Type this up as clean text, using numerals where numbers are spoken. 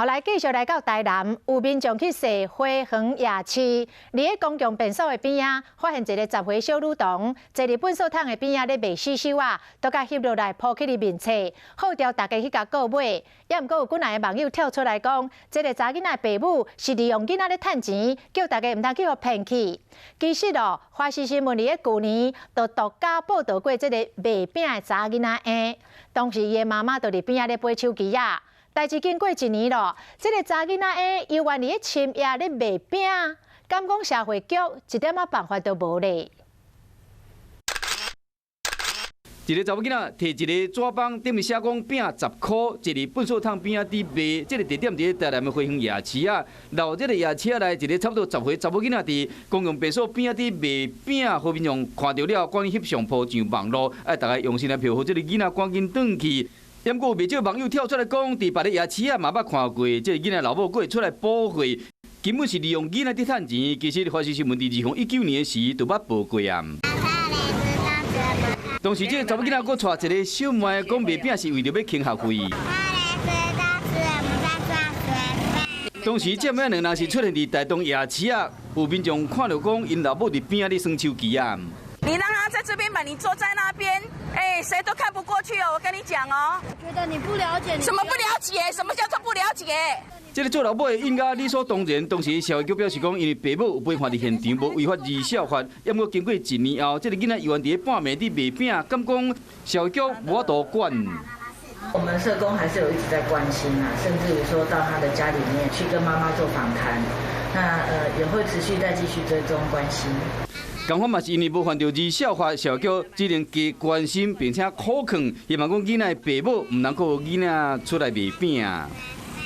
后来继续来到台南，有民众去踅花园夜市，伫个公共便所的边仔，发现一个10岁小女童坐伫粪扫桶的边仔咧卖死手啊，都甲翕落来铺起伫面册，号召大家去甲购买。也毋过有几内个网友跳出来讲，这个查囡仔爸母是利用囡仔咧趁钱，叫大家毋通去互骗去。其实哦，华视新闻伫个去年就独家报道过这个卖饼的查囡仔案，当时伊的妈妈就伫边仔咧买手机啊。 代志经过1年咯，这个查囡仔诶，又愿意深夜咧卖饼，敢讲社会局一点仔办法都无咧。一个查某囡仔摕一个纸包，顶面写讲饼10块，一个粪扫桶边仔伫卖。这个地点伫台南的花园夜市啊，然这个夜市内一个差不多10岁查某囡仔伫公共便所边仔伫卖饼，互民众看到了，赶紧翕相铺上网络，大家用心来票，互这个囡仔赶紧转去。 也毋过有袂少网友跳出来讲，伫别个夜市啊嘛捌看过，即个囡仔老母过出来补货，根本是利用囡仔伫趁钱。其实华视新闻伫2019年时就捌报过啊。当时即个查某囡仔佫带一个小妹讲卖饼是为着要省学费。当时这妹两人是出现伫台东夜市啊，有民众看到讲因老母伫边仔咧耍手机啊。 你让他在这边买，你坐在那边，谁都看不过去哦。我跟你讲哦，觉得你不了解，什么不了解？什么叫做不了解？这个做老母的应该理所当然。当时社会局表示讲，因为爸母有陪伴伫现场，无违法而效法。也毋过经过1年后，这个囡仔又伫半暝伫卖饼，敢讲社会局无法度管。我们社工还是有一直在关心啊，甚至于说到他的家里面去跟妈妈做访谈，那也会持续再继续追踪关心。 共款嘛是因为无犯着而效法社局，只能加关心并且苦劝，希望讲囡仔的爸母唔能够囡仔出来卖饼。